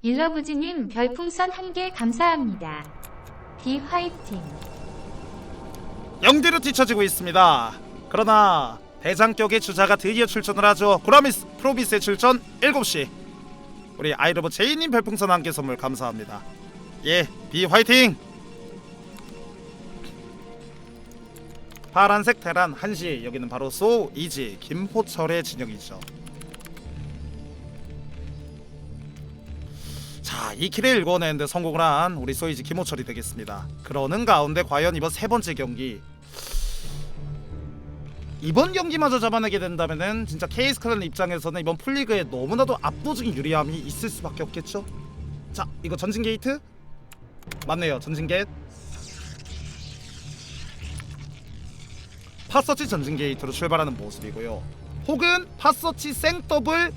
일러부지님 별풍선 1개 감사합니다. 비 화이팅. 영대로 뒤처지고 있습니다. 그러나 대장격의 주자가 드디어 출전을 하죠. 구라미스 프로비스의 출전 7시. 우리 아이러브 제이님 별풍선 1개 선물 감사합니다. 예, 비 화이팅! 파란색 테란 1시. 여기는 바로 소이지 김호철의 진영이죠. 자, 2킬을 읽어내는데 성공을 한 우리 소이지 김호철이 되겠습니다. 그러는 가운데 과연 이번 세 번째 경기, 이번 경기마저 잡아내게 된다면은 진짜 KSCAN 입장에서는 이번 풀리그에 너무나도 압도적인 유리함이 있을 수밖에 없겠죠. 자, 이거 전진 게이트 맞네요. 전진 게이트, 팟서치 전진 게이트로 출발하는 모습이고요. 혹은 팟서치 생더블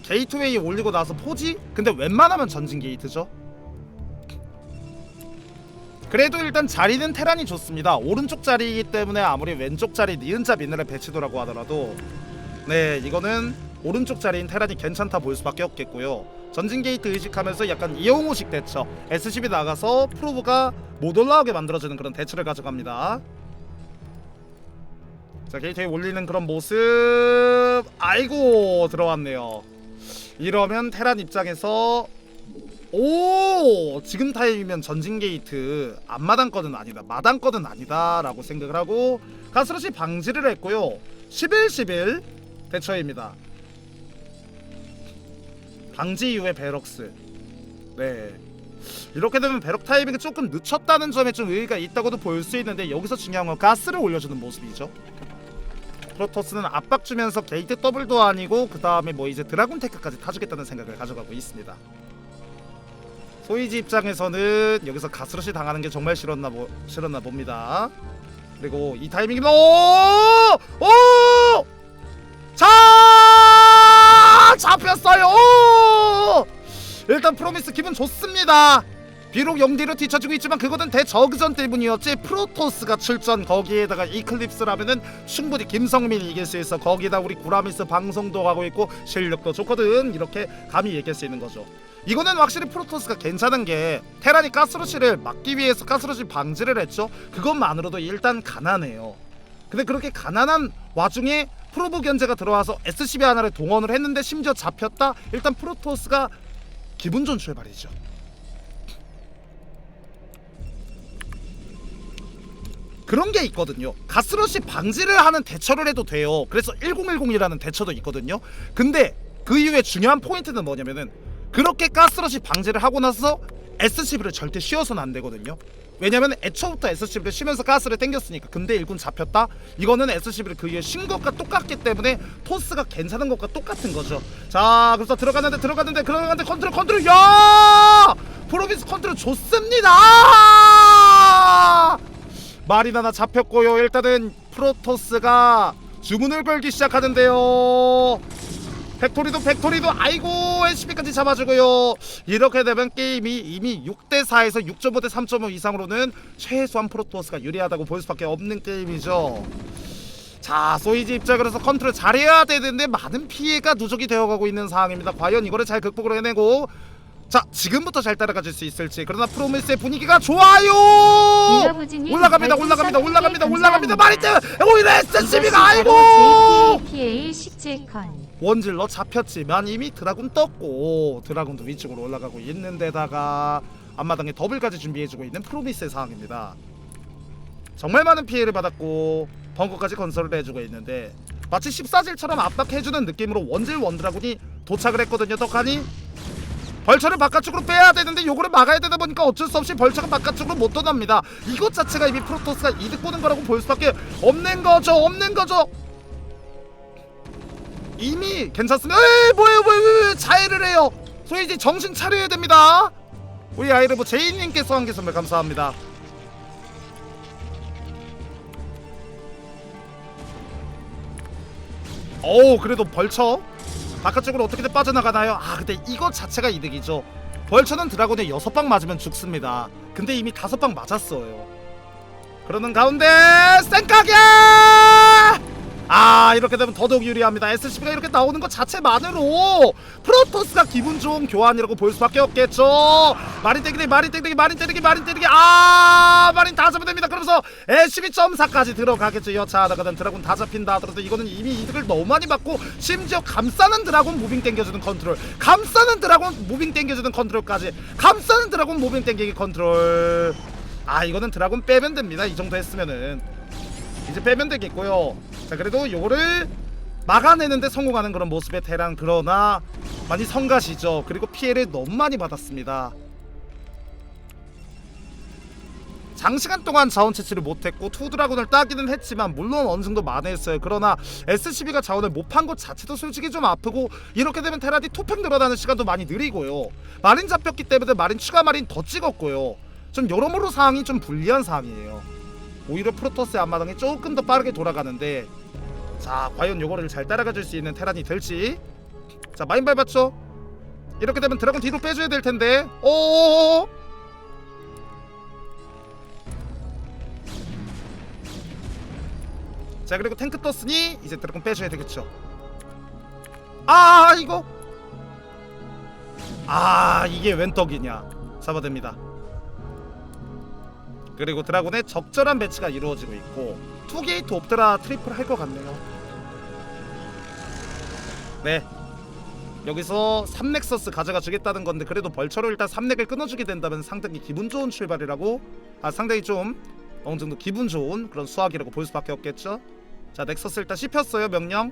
게이트웨이 올리고 나서 포지? 근데 웬만하면 전진 게이트죠. 그래도 일단 자리는 테란이 좋습니다. 오른쪽 자리이기 때문에 아무리 왼쪽 자리 니은자 미네랄 배치도라고 하더라도 네, 이거는 오른쪽 자리인 테란이 괜찮다 볼 수밖에 없겠고요. 전진 게이트 의식하면서 약간 이영호식 대처, SCB 나가서 프로브가 못 올라오게 만들어주는 그런 대처를 가져갑니다. 자, 게이트에 올리는 그런 모습. 아이고, 들어왔네요. 이러면 테란 입장에서 오, 지금 타임이면 전진 게이트 앞마당 거는 아니다, 마당 거는 아니다 라고 생각을 하고 가스러시 방지를 했고요. 11-11 대처입니다. 방지 이후에 베럭스. 네, 이렇게 되면 베럭 타이밍이 조금 늦췄다는 점에 좀 의의가 있다고도 볼 수 있는데, 여기서 중요한 건 가스를 올려주는 모습이죠. 프로토스는 압박 주면서 게이트 더블도 아니고 그 다음에 뭐 이제 드라군 테크까지 타주겠다는 생각을 가져가고 있습니다. 소이지 입장에서는 여기서 가스러시 당하는 게 정말 싫었나 봅니다. 그리고 이 타이밍이면 오! 자! 잡혔어요! 오! 일단 프로미스 기분 좋습니다. 비록 0대로 뒤쳐지고 있지만 그거는 대저그전 때문이었지. 프로토스가 출전, 거기에다가 이클립스라면은 충분히 김성민이 이길 수 있어. 거기다 우리 구라미스 방송도 하고 있고 실력도 좋거든. 이렇게 감히 얘기할 수 있는 거죠. 이거는 확실히 프로토스가 괜찮은 게 테란이 가스러시를 막기 위해서 가스러시 방지를 했죠. 그것만으로도 일단 가난해요. 근데 그렇게 가난한 와중에 프로브 견제가 들어와서 SCB 하나를 동원을 했는데 심지어 잡혔다. 일단 프로토스가 기분 좋은 출발이죠. 그런 게 있거든요. 가스러시 방지를 하는 대처를 해도 돼요. 그래서 1010이라는 대처도 있거든요. 근데 그 이후에 중요한 포인트는 뭐냐면은 그렇게 가스러시 방지를 하고 나서 SCB를 절대 쉬어서는 안 되거든요. 왜냐면 애초부터 SCB를 쉬면서 가스를 땡겼으니까. 근데 일군 잡혔다? 이거는 SCB를 그 이후에 쉰 것과 똑같기 때문에 토스가 괜찮은 것과 똑같은 거죠. 자, 그래서 들어갔는데 컨트롤. 야! 프로비스 컨트롤 좋습니다. 마리나나 잡혔고요. 일단은 프로토스가 주문을 걸기 시작하는데요. 팩토리도 아이고, SCB까지 잡아주고요. 이렇게 되면 게임이 이미 6대4에서 6.5대 3.5 이상으로는 최소한 프로토스가 유리하다고 볼 수밖에 없는 게임이죠. 자, 소이지 입장으로서 컨트롤 잘해야 되는데 많은 피해가 누적이 되어가고 있는 상황입니다. 과연 이거를 잘 극복을 해내고, 자, 지금부터 잘 따라가줄 수 있을지. 그러나 프로미스의 분위기가 좋아요. 올라갑니다. 마리트 오히려 SCB가 아이고, JPA 식재컨 원질러 잡혔지만 이미 드라군 떴고 드라군도 위쪽으로 올라가고 있는데다가 앞마당에 더블까지 준비해주고 있는 프로미스의 상황입니다. 정말 많은 피해를 받았고 벙커까지 건설을 해주고 있는데 마치 14질처럼 압박해주는 느낌으로 원질 원드라군이 도착을 했거든요. 덕하니 벌처를 바깥쪽으로 빼야 되는데 요거를 막아야 되다 보니까 어쩔 수 없이 벌처가 바깥쪽으로 못 떠납니다. 이것 자체가 이미 프로토스가 이득 보는 거라고 볼 수밖에 없는 거죠. 이미 괜찮습니다. 에이, 뭐예요, 왜 자해를 해요. 소이지 정신 차려야 됩니다. 우리 아이러브 제이님께서 한 개 선물 감사합니다. 어우, 그래도 벌처 바깥쪽으로 어떻게든 빠져나가나요? 아, 근데 이거 자체가 이득이죠. 벌처는 드라곤에 6방 맞으면 죽습니다. 근데 이미 5방 맞았어요. 그러는 가운데 쌩까게 아 이렇게 되면 더더욱 유리합니다. SCB가 이렇게 나오는 것 자체만으로 프로토스가 기분 좋은 교환이라고 볼 수밖에 없겠죠. 마린 때리기 아 마린 다 잡으면 됩니다. 그러면서 SCB.4까지 들어가겠죠. 여차하다가는 드라군 다 잡힌다 하더라도 이거는 이미 이득을 너무 많이 받고 심지어 감싸는 드라군 무빙 땡겨주는 컨트롤, 감싸는 드라군 무빙 땡겨주는 컨트롤까지, 감싸는 드라군 무빙 땡기기 컨트롤. 아 이거는 드라군 빼면 됩니다. 이 정도 했으면은 이제 빼면 되겠고요. 자 그래도 요거를 막아내는데 성공하는 그런 모습의 테란, 그러나 많이 성가시죠. 그리고 피해를 너무 많이 받았습니다. 장시간 동안 자원 채취를 못했고 투드라군을 따기는 했지만 물론 어느정도 만회했어요. 그러나 SCB가 자원을 못 판 것 자체도 솔직히 좀 아프고, 이렇게 되면 테란이 투팩 늘어나는 시간도 많이 느리고요. 마린 잡혔기 때문에 마린 추가 마린 더 찍었고요. 좀 여러모로 상황이 좀 불리한 상황이에요. 오히려 프로토스의 앞마당이 조금 더 빠르게 돌아가는데, 자 과연 요거를 잘 따라가 줄 수 있는 테란이 될지. 자 마인 밟았죠. 이렇게 되면 드라곤 뒤로 빼줘야 될 텐데. 오. 자 그리고 탱크 떴으니 이제 드라곤 빼줘야 되겠죠. 아 이거 아 이게 웬 떡이냐. 잡아댑니다. 그리고 드라곤의 적절한 배치가 이루어지고 있고 투게이트 옵드라 트리플 할 것 같네요. 네 여기서 3넥서스 가져가 주겠다는 건데, 그래도 벌처로 일단 3넥을 끊어주게 된다면 상당히 기분 좋은 출발이라고, 상당히 좀 어느 정도 기분 좋은 그런 수학이라고 볼 수밖에 없겠죠. 자 넥서스 일단 씹혔어요. 명령.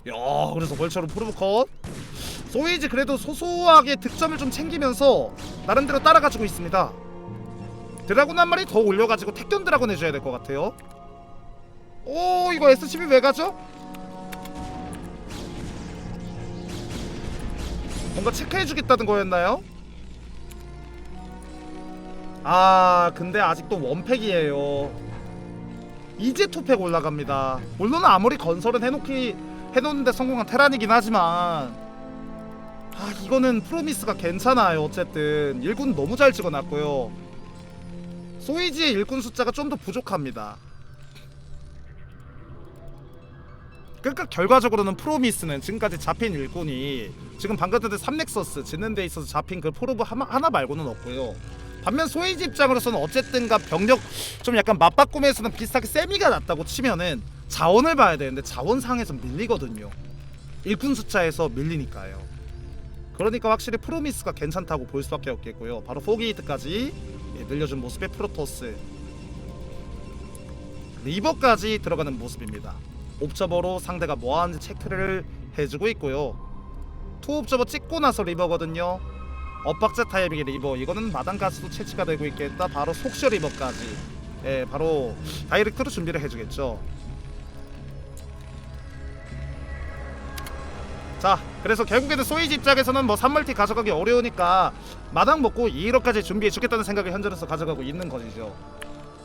야 그래서 벌처로 프로브컷. 소이지 그래도 소소하게 득점을 좀 챙기면서 나름대로 따라가지고 있습니다. 드라군 한 마리 더 올려가지고 택견 드라군 해줘야 될 것 같아요. 오 이거 SCB 왜 가죠? 뭔가 체크해주겠다는 거였나요? 아 근데 아직도 원팩이에요. 이제 투팩 올라갑니다. 물론 아무리 건설은 해놓는데 성공한 테란이긴 하지만, 아 이거는 프로미스가 괜찮아요. 어쨌든 일군 너무 잘 찍어놨고요. 소이지의 일군 숫자가 좀 더 부족합니다. 그러니까 결과적으로는 프로미스는 지금까지 잡힌 일꾼이 지금 방금 전에 3넥서스 짓는 데 있어서 잡힌 그 프로브 하나 말고는 없고요. 반면 소이지 입장으로서는 어쨌든가 병력 좀 약간 맞바꿈에서는 비슷하게 세미가 낮다고 치면은 자원을 봐야 되는데 자원상에서 밀리거든요. 일꾼 숫자에서 밀리니까요. 그러니까 확실히 프로미스가 괜찮다고 볼 수밖에 없겠고요. 바로 4게이트까지 늘려준 모습의 프로토스, 리버까지 들어가는 모습입니다. 옵저버로 상대가 뭐하는지 체크를 해주고 있고요. 투옵저버 찍고 나서 리버거든요. 엇박자 타이밍의 리버, 이거는 마당가스도 채취가 되고 있겠다. 바로 속셔 리버까지, 예, 바로 다이렉트로 준비를 해주겠죠. 자 그래서 결국에는 소이지 입장에서는 뭐 3멀티 가져가기 어려우니까 마당 먹고 2일까지 준비해주겠다는 생각을 현재로서 가져가고 있는 것이죠.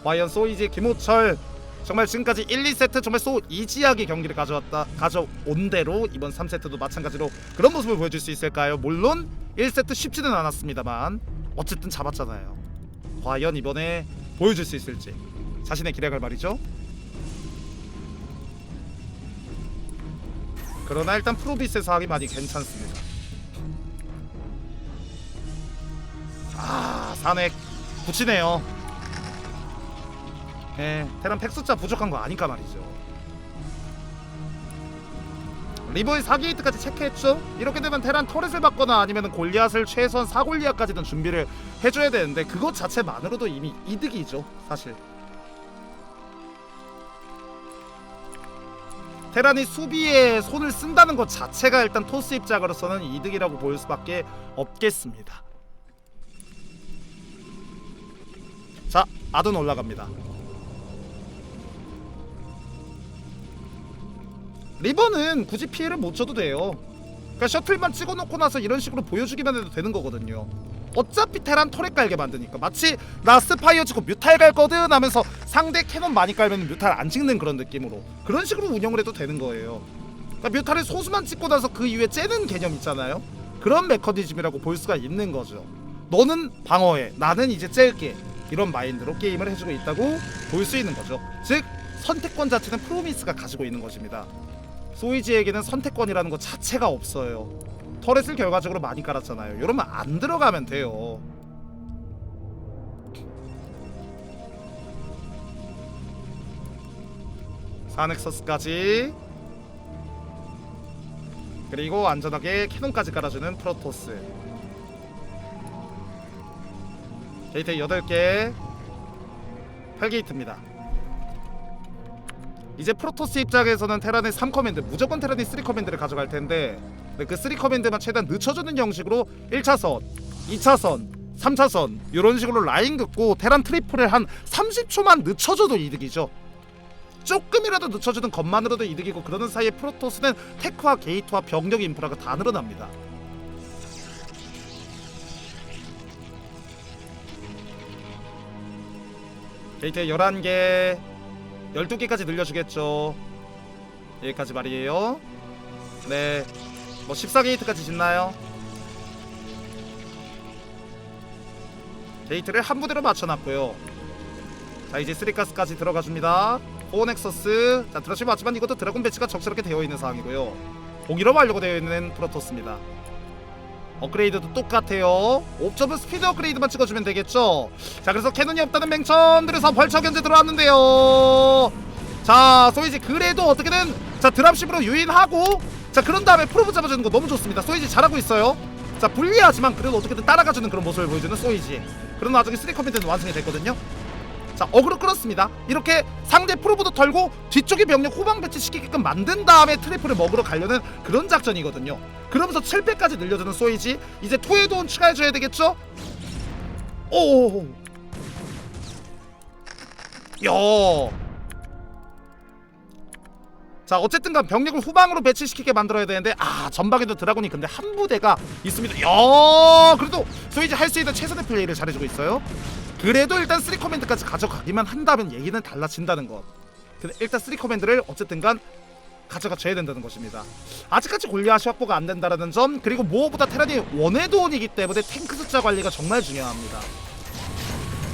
과연 소이지 김호철 정말 지금까지 1, 2세트 정말 소 이지하게 경기를 가져온 대로 이번 3세트도 마찬가지로 그런 모습을 보여줄 수 있을까요? 물론 1세트 쉽지는 않았습니다만 어쨌든 잡았잖아요. 과연 이번에 보여줄 수 있을지 자신의 기량을 말이죠. 그러나 일단 프로비스의 사항이 많이 괜찮습니다. 아 산액 붙이네요. 예, 테란 팩 숫자 부족한 거 아니까 말이죠. 리버의 4게이트까지 체크했죠. 이렇게 되면 테란 터렛을 받거나 아니면 골리앗을 최소한 4골리앗까지는 준비를 해줘야 되는데 그것 자체만으로도 이미 이득이죠 사실. 테란이 수비에 손을 쓴다는 것 자체가 일단 토스 입장으로서는 이득이라고 볼 수밖에 없겠습니다. 자 아둔 올라갑니다. 리버는 굳이 피해를 못 줘도 돼요. 그러니까 셔틀만 찍어놓고 나서 이런 식으로 보여주기만 해도 되는 거거든요. 어차피 테란 터렛 깔게 만드니까. 마치 나 스파이어 찍고 뮤탈 갈거든 하면서 상대 캐논 많이 깔면 뮤탈 안 찍는 그런 느낌으로 그런 식으로 운영을 해도 되는 거예요. 그러니까 뮤탈을 소수만 찍고 나서 그 이후에 째는 개념 있잖아요. 그런 메커니즘이라고 볼 수가 있는 거죠. 너는 방어해, 나는 이제 짤게, 이런 마인드로 게임을 해주고 있다고 볼 수 있는 거죠. 즉 선택권 자체는 프로미스가 가지고 있는 것입니다. 소이지에게는 선택권이라는 것 자체가 없어요. 터렛을 결과적으로 많이 깔았잖아요. 이러면 안 들어가면 돼요. 사넥서스까지, 그리고 안전하게 캐논까지 깔아주는 프로토스. 게이트 8개, 8게이트입니다. 이제 프로토스 입장에서는 테란의 3커맨드, 무조건 테란이 3커맨드를 가져갈 텐데, 그 3커맨드만 최대한 늦춰주는 형식으로 1차선, 2차선, 3차선 이런 식으로 라인 긋고 테란 트리플을 한 30초만 늦춰줘도 이득이죠. 조금이라도 늦춰주는 것만으로도 이득이고, 그러는 사이에 프로토스는 테크와 게이트와 병력 인프라가 다 늘어납니다. 게이트 11개, 12개까지 늘려주겠죠. 여기까지 말이에요. 네, 뭐 14게이트까지 짓나요? 게이트를 한 부대로 맞춰놨고요. 자, 이제 3가스까지 들어가줍니다. 4넥서스, 자, 드러시 맞지만 이것도 드래곤 배치가 적절하게 되어있는 상황이고요. 공이로 하려고 되어있는 프로토스입니다. 업그레이드도 똑같아요. 옵저브 스피드 업그레이드만 찍어주면 되겠죠. 자, 그래서 캐논이 없다는 맹천들에서 벌처 견제 들어왔는데요. 자, 소이지 그래도 어떻게든 자 드랍십으로 유인하고, 자 그런 다음에 프로브 잡아주는 거 너무 좋습니다. 소이지 잘하고 있어요. 자, 불리하지만 그래도 어떻게든 따라가주는 그런 모습을 보여주는 소이지. 그런 와중에 3커맨드는 완성이 됐거든요. 자, 어그로 끌었습니다. 이렇게 상대 프로브도 털고 뒤쪽에 병력 후방 배치시키게끔 만든 다음에 트리플을 먹으러 가려는 그런 작전이거든요. 그러면서 7패까지 늘려주는 소이지. 이제 투의 돈 추가해줘야 되겠죠? 오, 야. 자, 어쨌든간 병력을 후방으로 배치시키게 만들어야 되는데, 아, 전방에도 드라곤이 근데 한 부대가 있습니다. 야, 그래도 소이지 할 수 있는 최선의 플레이를 잘해주고 있어요. 그래도 일단 3커맨드까지 가져가기만 한다면 얘기는 달라진다는 것. 근데 일단 3커맨드를 어쨌든간 가져가줘야 된다는 것입니다. 아직까지 골리앗이 확보가 안 된다는 점, 그리고 무엇보다 테란이 원헤드온이기 때문에 탱크 숫자 관리가 정말 중요합니다.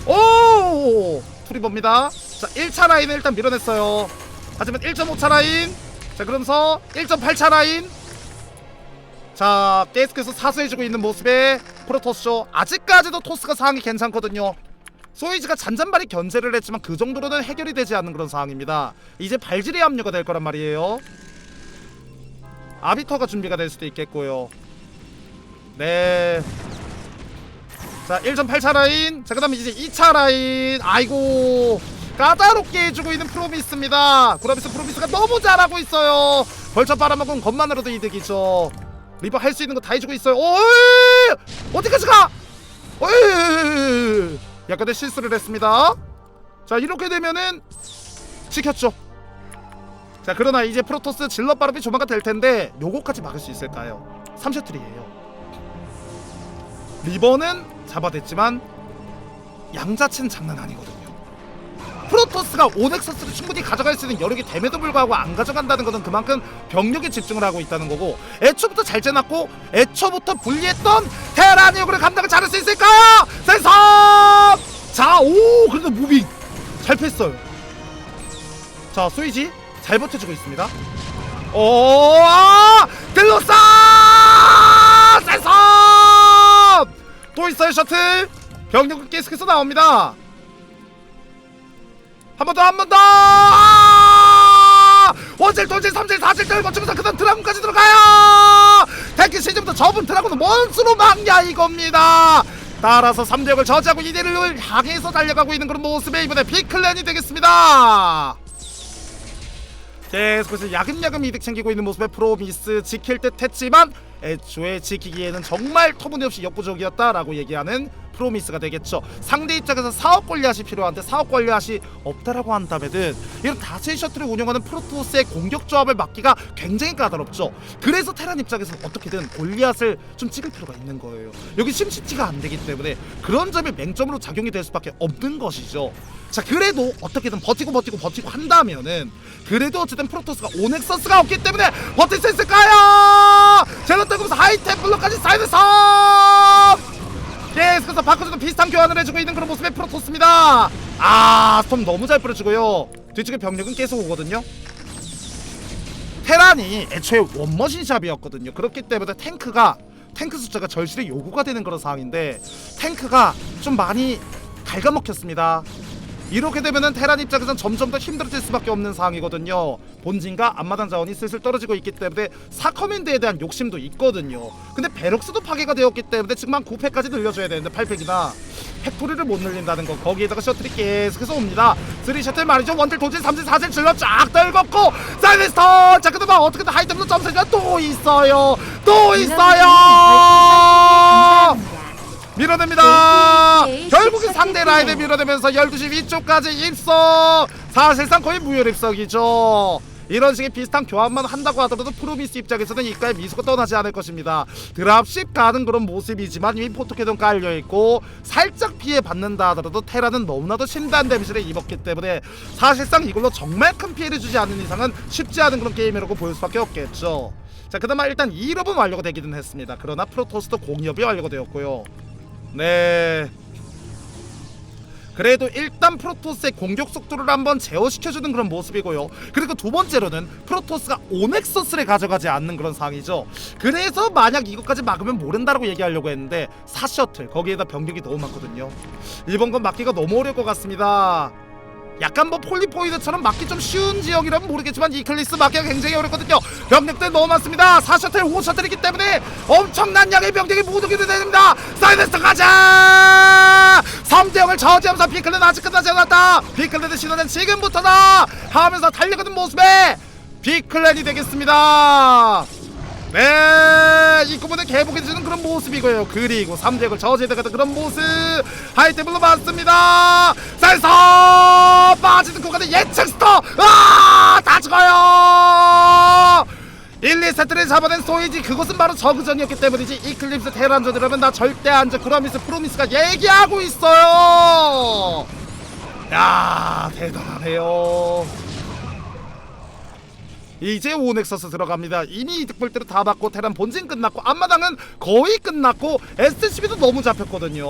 오! 투리버입니다. 자, 1차 라인을 일단 밀어냈어요. 하지만 1.5차 라인, 자 그러면서 1.8차 라인, 자 계속해서 사수해주고 있는 모습의 프로토스죠. 아직까지도 토스가 상황이 괜찮거든요. 소이지가 잔잔바리 견제를 했지만 그 정도로는 해결이 되지 않는 그런 상황입니다. 이제 발질의 압류가 될 거란 말이에요. 아비터가 준비가 될 수도 있겠고요. 네. 자, 1.8차 라인, 자 그 다음에 이제 2차 라인. 아이고, 까다롭게 해주고 있는 프로미스입니다. 그러면서 프로미스가 너무 잘하고 있어요. 벌쳐 빨아먹은 것만으로도 이득이죠. 리버 할 수 있는 거 다 해주고 있어요. 오이! 어디까지 가? 오이! 약간의 실수를 했습니다. 자, 이렇게 되면은 지켰죠. 자, 그러나 이제 프로토스 질럿 발업이 조만간 될 텐데 요거까지 막을 수 있을까요? 3셔틀이에요. 리버는 잡아댔지만 양 자체는 장난 아니거든요. 프로토스가 오넥서스를 충분히 가져갈 수 있는 여력이 됨에도 불구하고 안 가져간다는 것은 그만큼 병력에 집중을 하고 있다는 거고, 애초부터 잘 재놨고 애초부터 불리했던 테란이 요거를 감당을 잘할 수 있을까요? 센섬! 자, 오, 그래도 무빙 잘 뺐어요. 자, 소이지 잘 버텨주고 있습니다. 오, 아! 델로사! 센섬! 또 있어요. 셔틀 병력은 계속해서 나옵니다. 한 번 더, 한 번 더! 원질, 돌질, 삼질, 사질들 거치면서 그 다음 드라군까지 들어가요! 탱크 시즌부터 접은 드라군은 뭔 수로 막냐 이겁니다! 따라서 3대역을 저지하고 2대를 향해서 달려가고 있는 그런 모습에 이번에 빅클랜이 되겠습니다! 계속해서 야금야금 이득 챙기고 있는 모습의 프로미스. 지킬 듯 했지만 애초에 지키기에는 정말 터무니없이 역부족이었다라고 얘기하는 프로미스가 되겠죠. 상대 입장에서 사업 관리앗이 필요한데 사업 관리앗이 없다라고 한다면은 이런 다수의 셔틀을 운영하는 프로토스의 공격 조합을 막기가 굉장히 까다롭죠. 그래서 테란 입장에서는 어떻게든 골리앗을 좀 찍을 필요가 있는 거예요. 여기 심시티가 안 되기 때문에 그런 점이 맹점으로 작용이 될 수밖에 없는 것이죠. 자, 그래도 어떻게든 버티고 한다면은 그래도 어쨌든 프로토스가 오넥서스가 없기 때문에 버틸 수 있을까요? 젤로 뜨면서 하이템플러까지 사이드 섬! 계속해서 바꿔주는 비슷한 교환을 해주고 있는 그런 모습의 프로토스입니다. 아, 스톰 너무 잘 뿌려주고요. 뒤쪽에 병력은 계속 오거든요. 테란이 애초에 원머신샵이었거든요. 그렇기 때문에 탱크 숫자가 절실히 요구가 되는 그런 상황인데 탱크가 좀 많이 갉아먹혔습니다. 이렇게 되면은 테란 입장에선 점점 더 힘들어질 수밖에 없는 상황이거든요. 본진과 앞마당 자원이 슬슬 떨어지고 있기 때문에 4커맨드에 대한 욕심도 있거든요. 근데 베럭스도 파괴가 되었기 때문에 지금 한 9팩까지 늘려줘야 되는데 8팩이나 팩토리를 못 늘린다는 거. 거기에다가 셔틀이 계속해서 옵니다. 3 셔틀 말이죠. 원틀 도진 3진 4진 질러 쫙 떨궜고 사이렌스터. 자 그다음 어떻게든 하이템으로 점수가 또 있어요. 밀어냅니다. 결국에 상대 라인을 밀어내면서 12시 위쪽까지 입성. 사실상 거의 무혈 입성이죠. 이런 식의 비슷한 교환만 한다고 하더라도 프로미스 입장에서는 이가에 미소가 떠나지 않을 것입니다. 드랍십 가는 그런 모습이지만 이미 포토캐돈 깔려있고 살짝 피해 받는다 하더라도 테라는 너무나도 심대한 데미지를 입었기 때문에 사실상 이걸로 정말 큰 피해를 주지 않는 이상은 쉽지 않은 그런 게임이라고 보일 수밖에 없겠죠. 자 그나마 일단 2럽은 완료가 되기는 했습니다. 그러나 프로토스도 공이업이 완료가 되었고요. 네, 그래도 일단 프로토스의 공격 속도를 한번 제어시켜주는 그런 모습이고요. 그리고 두 번째로는 프로토스가 오넥서스를 가져가지 않는 그런 상황이죠. 그래서 만약 이것까지 막으면 모른다라고 얘기하려고 했는데 4셔틀 거기에다 병력이 너무 많거든요. 이번 건 막기가 너무 어려울 것 같습니다. 약간 뭐 폴리포이드처럼 막기 좀 쉬운 지역이라면 모르겠지만 이클리스 막기가 굉장히 어렵거든요. 병력들 너무 많습니다. 4셔틀 5셔틀이기 때문에 엄청난 양의 병력이 모두게 됩니다. 사이렌스 가자. 3대0을 저지하면서 비클랜 아직 끝나지 않았다. 비클랜의 신호는 지금부터다 하면서 달려가는 모습에 비클랜이 되겠습니다. 네, 이 부분을 개복해주는 그런 모습이고요. 그리고 3대역을 저지해가는 그런 모습 하이템블로 맞습니다. 살서 빠지는 구간에 예측 스톱. 다 죽어요. 1, 2세트를 잡아낸 소이지. 그것은 바로 저그전이었기 때문이지. 이클립스 테란전이라면 나 절대 안 져. 프로미스가 얘기하고 있어요. 야, 대단하네요. 이제 오넥서스 들어갑니다. 이미 이득볼대로 다 받고 테란 본진 끝났고 앞마당은 거의 끝났고 SCB도 너무 잡혔거든요.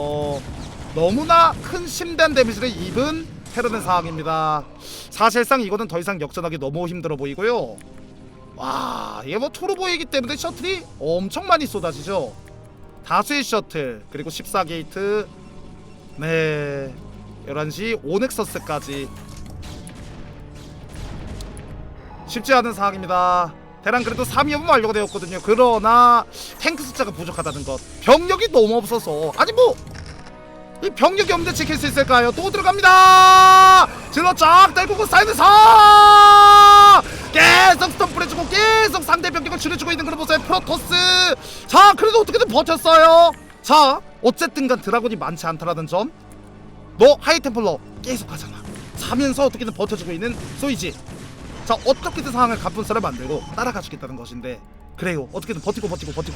너무나 큰 심대한 데미지를 입은 테란의 상황입니다. 사실상 이거는 더 이상 역전하기 너무 힘들어 보이고요. 와, 이게 뭐 투르보이기 때문에 셔틀이 엄청 많이 쏟아지죠. 다수의 셔틀 그리고 14게이트, 네, 11시 오넥서스까지 쉽지 않은 상황입니다. 테란 그래도 3위업은 완료가 되었거든요. 그러나 탱크 숫자가 부족하다는 것, 병력이 너무 없어서, 아니 뭐 이 병력이 없는데 지킬 수 있을까요? 또 들어갑니다. 질러 쫙 떨구고 사이드서 계속 스톰 뿌려주고 계속 상대 병력을 줄여주고 있는 그런 모습의 프로토스. 자 그래도 어떻게든 버텼어요. 자 어쨌든간 드라곤이 많지 않다라는 점, 너 하이템플러 계속 하잖아. 사면서 어떻게든 버텨주고 있는 소이지. 자 어떻게든 상황을 갑분싸를 만들고 따라가주겠다는 것인데, 그래요, 어떻게든 버티고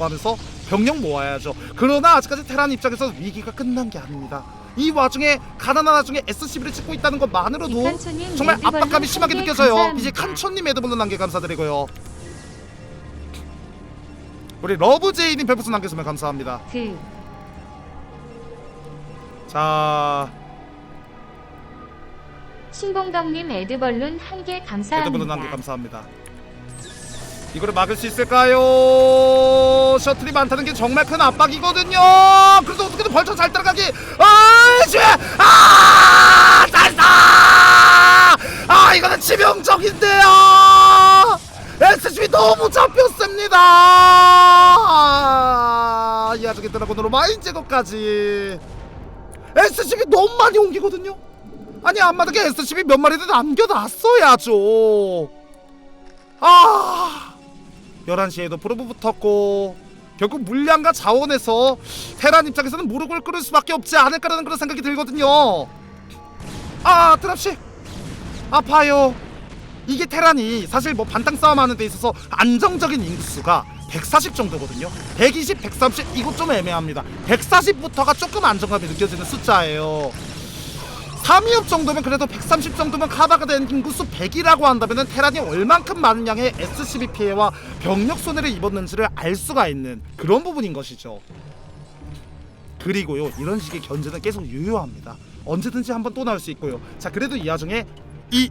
하면서 병력 모아야죠. 그러나 아직까지 테란 입장에서 위기가 끝난 게 아닙니다. 이 와중에 가나나 중에 SCB를 찍고 있다는 것만으로도 이칸초님 정말 매드벌룬 압박감이 심하게 한개 느껴져요. 감사합니다. 이제 칸초님 매드블룬 한개 감사드리고요. 우리 러브제이님 별풍선 한개 주면 감사합니다. 자, 자 신봉덕님 에드벌룬 한개 매드블룬 감사합니다. 한개 감사합니다. 이거를 막을 수 있을까요? 셔틀이 많다는 게 정말 큰 압박이거든요. 그래서 어떻게든 벌쳐 잘 따라가기. 잘다. 이거는 치명적인데요. SCB 너무 잡혔습니다. 이 와중에 드라곤으로 마인 제거까지. SCB 너무 많이 옮기거든요. 아니 앞마당에 SCB 몇 마리든 남겨놨어야죠. 11시에도 프로브 붙었고 결국 물량과 자원에서 테란 입장에서는 무릎을 꿇을 수밖에 없지 않을까라는 그런 생각이 들거든요. 드랍시 아파요. 이게 테란이 사실 뭐 반땅 싸움하는 데 있어서 안정적인 인구수가 140 정도거든요. 120, 130 이거 좀 애매합니다. 140부터가 조금 안정감이 느껴지는 숫자예요. 3위업 정도면, 그래도 130 정도면 커버가 된 인구수 100이라고 한다면 테란이 얼만큼 많은 양의 SCB 피해와 병력 손해를 입었는지를 알 수가 있는 그런 부분인 것이죠. 그리고요, 이런 식의 견제는 계속 유효합니다. 언제든지 한번 또 나올 수 있고요. 자 그래도 이 와중에 이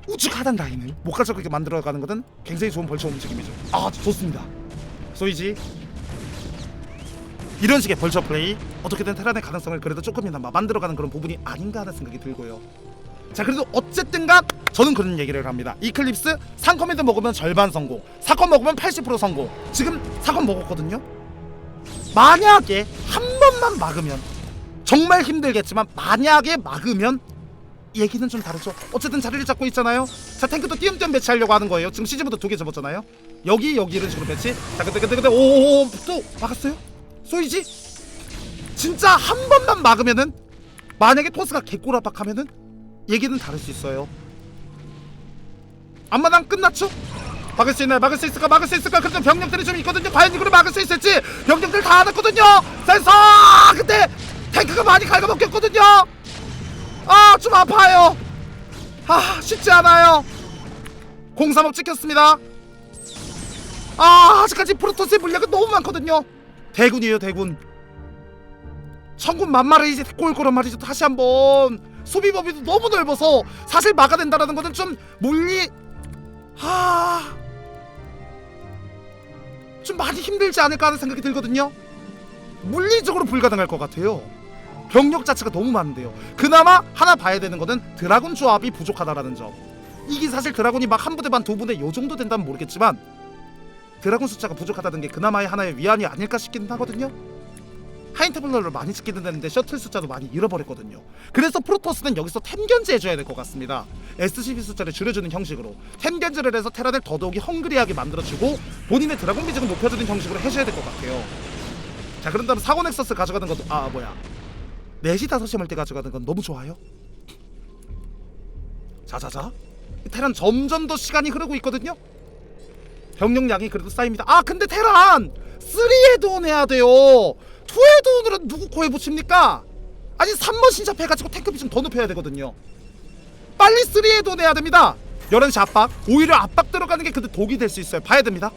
우측 하단 라인을 못 가져가게 만들어가는 것은 굉장히 좋은 벌처 움직임이죠. 아 좋습니다. 소이지 이런 식의 벌처 플레이 어떻게든 테란의 가능성을 그래도 조금이나마 만들어가는 그런 부분이 아닌가 하는 생각이 들고요. 자 그래도 어쨌든간 저는 그런 얘기를 합니다. 이클립스 3컴에도 먹으면 절반 성공, 4컴 먹으면 80% 성공. 지금 4컴 먹었거든요. 만약에 한 번만 막으면 정말 힘들겠지만 만약에 막으면 얘기는 좀 다르죠. 어쨌든 자리를 잡고 있잖아요. 자 탱크도 띄엄띄엄 배치하려고 하는 거예요. 지금 시즌부터 2개 접었잖아요. 여기 이런 식으로 배치. 자 근데 오오오 또 막았어요? 소이지? 진짜 한 번만 막으면은 만약에 토스가 개꼬라박하면은 얘기는 다를 수 있어요. 앞마당 끝났죠? 막을 수 있나요? 막을 수 있을까? 막을 수 있을까? 그래도 병력들이 좀 있거든요. 과연 이거를 막을 수 있을지. 병력들 다 안았거든요. 센서! 근데 탱크가 많이 갉아먹혔거든요. 아 좀 아파요. 아 쉽지 않아요. 035 찍혔습니다. 아 아직까지 프로토스의 물량은 너무 많거든요. 대군이에요 대군. 천군 만마를 이제 데리고 올 거란 말이죠. 다시 한번 수비 범위도 너무 넓어서 사실 막아낸다라는 거는 좀 좀 많이 힘들지 않을까 하는 생각이 들거든요. 물리적으로 불가능할 것 같아요. 병력 자체가 너무 많은데요. 그나마 하나 봐야 되는 거는 드라군 조합이 부족하다라는 점. 이게 사실 드라군이 막 한 부대 반 두 부대 요 정도 된다면 모르겠지만 드라군 숫자가 부족하다는 게 그나마의 하나의 위안이 아닐까 싶긴 하거든요. 하인테블러를 많이 찍기는 했는데 셔틀 숫자도 많이 잃어버렸거든요. 그래서 프로토스는 여기서 템 견제해줘야 될 것 같습니다. SCB 숫자를 줄여주는 형식으로 템 견제를 해서 테란을 더더욱이 헝그리하게 만들어주고 본인의 드라군 비중을 높여주는 형식으로 해줘야 될 것 같아요. 자 그런 다음 사고 넥서스 가져가는 것도 4시 5시 할 때 가져가는 건 너무 좋아요. 자자자 테란 점점 더 시간이 흐르고 있거든요. 병력량이 그래도 쌓입니다. 아 근데 테란 3에도 해야 돼요. 2에도 오늘은 누구 코에 붙입니까? 아니 3번 신잡해가지고 탱크 비중 더 높여야 되거든요. 빨리 3에도 내야 됩니다. 11시 압박 오히려 압박 들어가는 게 근데 독이 될 수 있어요. 봐야 됩니다.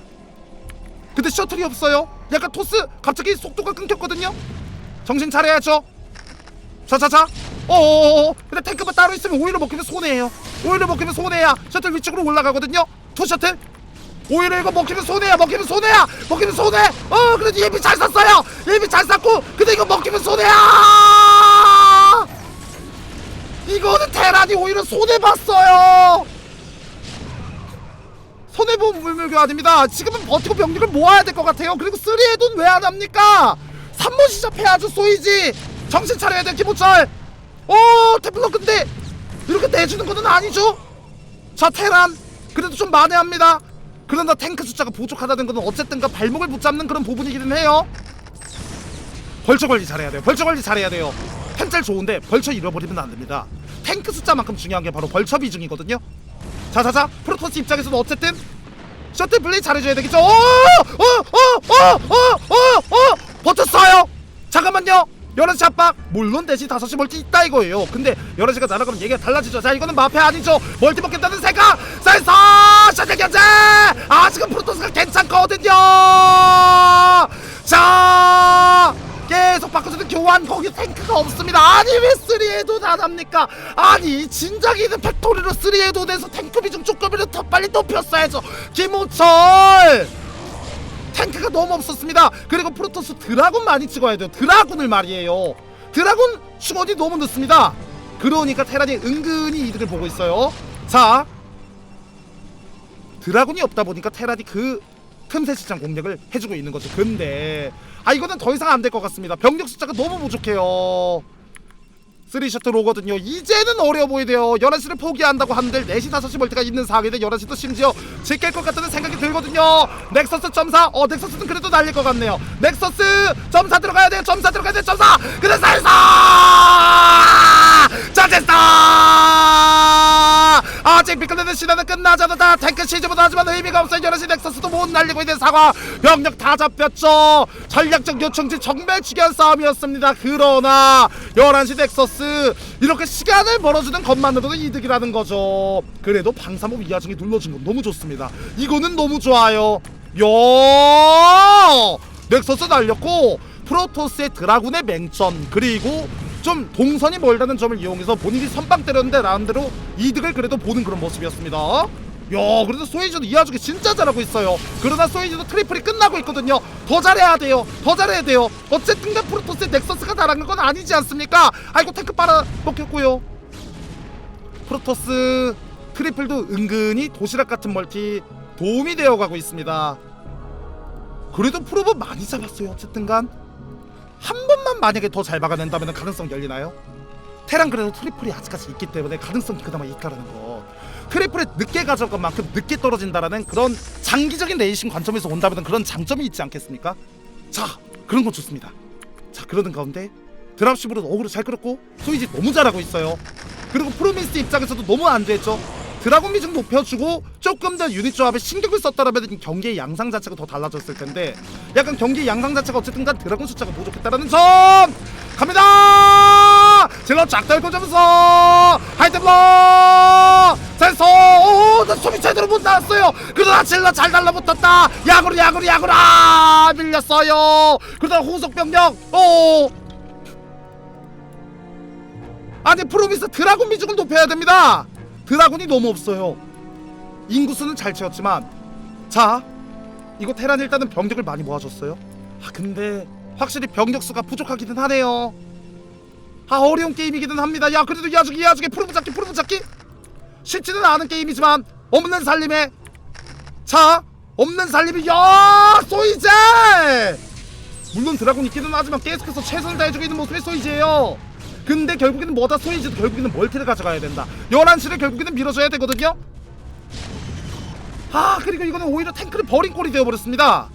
근데 셔틀이 없어요. 약간 토스 갑자기 속도가 끊겼거든요. 정신 차려야죠. 자자자 어어어어 근데 탱크만 따로 있으면 오히려 먹히면 손해예요. 오히려 먹히면 손해야. 셔틀 위쪽으로 올라가거든요. 투셔틀 오히려 이거 먹히면 손해야. 먹히면 손해야. 먹히면 손해. 그래도 예비 잘 쐈어요. 예비 잘 쐈고 근데 이거 먹히면 손해야. 이거는 테란이 오히려 손해봤어요. 손해본 물물교 아닙니다. 지금은 버티고 병력을 모아야 될 것 같아요. 그리고 3에도 왜 안 합니까? 3번 시작해야죠. 쏘이지. 정신 차려야 돼 기모철. 테플러 근데 이렇게 내주는 것은 아니죠. 자 테란 그래도 좀 만회합니다. 그러나 탱크 숫자가 부족하다는 것은 어쨌든가 발목을 붙잡는 그런 부분이기는 해요. 벌처 관리 잘해야 돼요. 벌처 관리 잘해야 돼요. 펜짤 좋은데 벌처 잃어버리면 안 됩니다. 탱크 숫자만큼 중요한 게 바로 벌처 비중이거든요. 자자자 프로토스 입장에서는 어쨌든 셔틀 플레이 잘해줘야 되겠죠. 버텼어요. 잠깐만요. 11시 압박 물론 4시 5시 멀티 있다 이거예요. 근데 11시가 날아가면 얘기가 달라지죠. 자 이거는 마페 아니죠. 멀티 먹겠다는 생각. 센서 셔틀 견제. 지금 프로토스가 괜찮거든요. 자 계속 바꿔주는 교환. 거기 탱크가 없습니다. 아니 왜 3에도 다 납니까? 아니 진작에 있는 팩토리로 3에도 내서 탱크 비중 조금이라도 더 빨리 높였어야죠. 김호철 탱크가 너무 없었습니다. 그리고 프로토스 드라군 많이 찍어야 돼요. 드라군을 말이에요. 드라군 충원이 너무 늦습니다. 그러니까 테란이 은근히 이득을 보고 있어요. 자 드라군이 없다 보니까 테란이 그 틈새 시장 공략을 해주고 있는 거죠. 근데 이거는 더 이상 안 될 것 같습니다. 병력 숫자가 너무 부족해요. 3셔틀 오거든요. 이제는 어려워 보이대요. 11시를 포기한다고 하는데 4시 5시 멀티가 있는 상황인데 11시도 심지어 지킬 것 같다는 생각이 들거든요. 넥서스 점사 넥서스는 그래도 날릴 것 같네요. 넥서스 점사 들어가야 돼요. 점사 들어가야 돼요. 점사 근데 살사 자 됐다. 아직 미끌리는 시간은 끝나지 않았다. 탱크 시즈보다 하지만 의미가 없어요. 11시 넥서스도 못 날리고 있는 상황. 병력 다 잡혔죠. 전략적 요청지 정말 중요한 싸움이었습니다. 그러나 11시 넥서스 이렇게 시간을 벌어주는 것만으로도 이득이라는 거죠. 그래도 방사목 이 와중에 눌러준 건 너무 좋습니다. 이거는 너무 좋아요. 야 넥서스 날렸고 프로토스의 드라군의 맹점 그리고 좀 동선이 멀다는 점을 이용해서 본인이 선방 때렸는데 나름대로 이득을 그래도 보는 그런 모습이었습니다. 야, 그래도 소이즈도 이 와중에 진짜 잘하고 있어요. 그러나 소이즈도 트리플이 끝나고 있거든요. 더 잘해야 돼요. 더 잘해야 돼요. 어쨌든 프로토스의 넥서스가 잘하는 건 아니지 않습니까? 아이고, 탱크 빨아먹혔고요. 프로토스 트리플도 은근히 도시락 같은 멀티 도움이 되어가고 있습니다. 그래도 프로브 많이 잡았어요. 어쨌든간 한 번만 만약에 더 잘 막아낸다면 가능성 열리나요? 테란 그래도 트리플이 아직까지 있기 때문에 가능성이 그나마 있다라는 거. 트리플에 늦게 가져간 만큼 늦게 떨어진다라는 그런 장기적인 레이싱 관점에서 온다면 그런 장점이 있지 않겠습니까? 자, 그런 건 좋습니다. 자, 그러는 가운데 드랍십으로 어그로 잘 끌었고 소이지 너무 잘하고 있어요. 그리고 프로미스 입장에서도 너무 안 됐죠. 드라곤 미중 높여주고 조금 더 유닛 조합에 신경을 썼더라면 경기의 양상 자체가 더 달라졌을 텐데 약간 경기의 양상 자체가 어쨌든 간 드라곤 숫자가 부족했다라는 점! 갑니다! 질러 쫙 달고 점서 하이템러 센서 오, 나 소비 제대로 못 나왔어요. 그러나 질러 잘 달라붙었다. 야구로 아, 밀렸어요. 그러다 후속 병력 오, 아니 프로미스 드라곤 미중을 높여야 됩니다. 드라군이 너무 없어요. 인구수는 잘 채웠지만 자, 이거 테란 일단은 병력을 많이 모아줬어요. 아, 근데 확실히 병력수가 부족하기는 하네요. 아, 어려운 게임이기는 합니다. 야, 그래도 이 와중에 프로브 잡기 쉽지는 않은 게임이지만 없는 살림에 자, 없는 살림이 야, 소이제! 물론 드라군 있기는 하지만 계속해서 최선을 다해주고 있는 모습의 소이제예요. 근데 결국에는 뭐다, 소이즈도 결국에는 멀티를 가져가야 된다. 11시를 결국에는 밀어줘야 되거든요. 아, 그리고 이거는 오히려 탱크를 버린 꼴이 되어버렸습니다.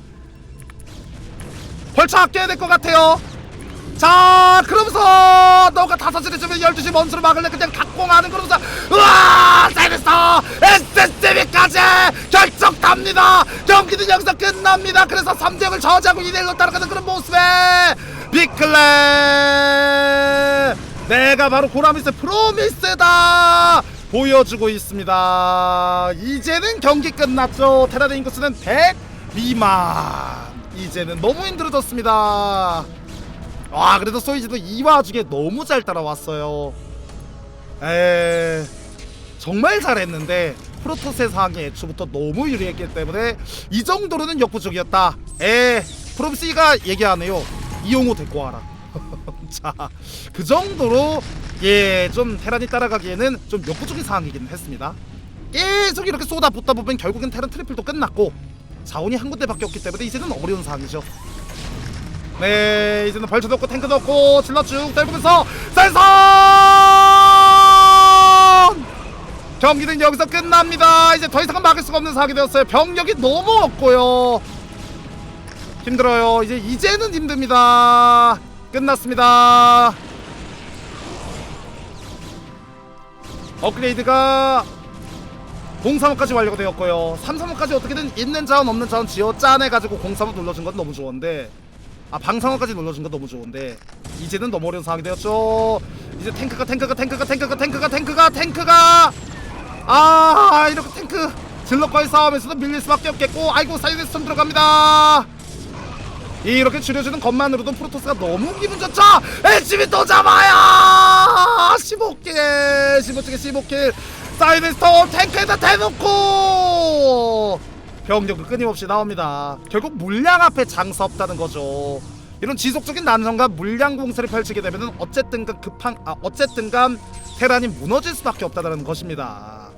벌써 아껴야 될 것 같아요. 자, 그러면서 너가 5시를 주면 12시 먼수로 막을래 그냥 각공하는 그러면서 우와, 사이렌서 SSB까지 결정답니다. 경기는 여기서 끝납니다. 그래서 3대0을 저지하고 2대1로 따라가는 그런 모습에 빅클랩, 내가 바로 고라미스 프로미스다 보여주고 있습니다. 이제는 경기 끝났죠. 테란의 인구수는 100 미만. 이제는 너무 힘들어졌습니다. 와, 그래도 소이지도 이 와중에 너무 잘 따라왔어요. 정말 잘했는데 프로토스의 상황이 애초부터 너무 유리했기 때문에 이 정도로는 역부족이었다. 프로미스가 얘기하네요. 이용호 데리고 와라. 자, 그 정도로 좀 테란이 따라가기에는 좀 역부족인 상황이긴 했습니다. 계속 이렇게 쏟아붓다 보면 결국엔 테란 트리플도 끝났고 자원이 한 군데밖에 없기 때문에 이제는 어려운 상황이죠. 네, 이제는 벌초 넣고 탱크 넣고 질러 쭉 떨구면서 센선! 경기는 여기서 끝납니다. 이제 더 이상은 막을 수가 없는 상황이 되었어요. 병력이 너무 없고요. 힘들어요. 이제는 힘듭니다. 끝났습니다. 업그레이드가 035까지 완료가 되었고요. 335까지 어떻게든 있는 자원 없는 자원 지어 짜내가지고 035 눌러준 건 너무 좋은데, 아, 방상어까지 눌러준 건 너무 좋은데 이제는 너무 어려운 상황이 되었죠. 이제 탱크가 아, 이렇게 탱크 질럿과의 싸움에서도 밀릴 수밖에 없겠고, 아이고, 사이드스톤 들어갑니다. 이렇게 줄여주는 것만으로도 프로토스가 너무 기분 좋죠. HB 또 잡아요. 15킬 사이드스톤 탱크에다 대놓고 병력을 끊임없이 나옵니다. 결국 물량 앞에 장사 없다는 거죠. 이런 지속적인 난전과 물량 공세를 펼치게 되면은 어쨌든간 어쨌든간 테란이 무너질 수밖에 없다는 것입니다.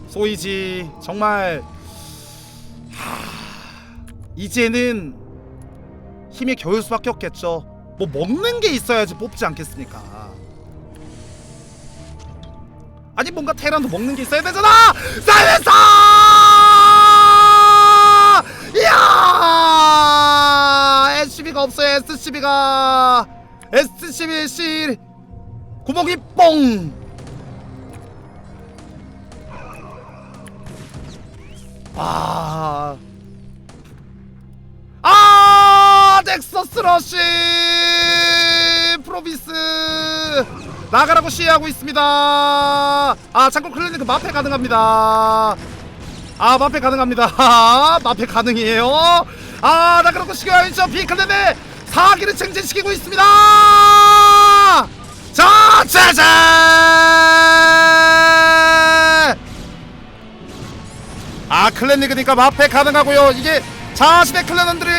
소이지 정말 이제는 힘이 겨울 수밖에 없겠죠. 뭐 먹는 게 있어야지 뽑지 않겠습니까? 아니, 뭔가 테란도 먹는 게 있어야 되잖아. 사이렌서! 이야! SCB가 없어요. SCB 구멍이 뽕. 넥서스 러시 프로비스 나가라고 시해하고 있습니다. 아, 참고 클리닉 마페 가능합니다. 마페 가능해요. 나 그렇고 시계하죠. 비클랜의 4기를 쟁쟁시키고 있습니다. 자, 짜잔! 아, 클랜 리그니까 마패 가능하고요. 이게 자신의 클랜원들이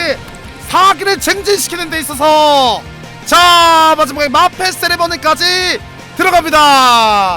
4기를 쟁쟁시키는 데 있어서 자, 마지막에 마패 세레머니까지 들어갑니다.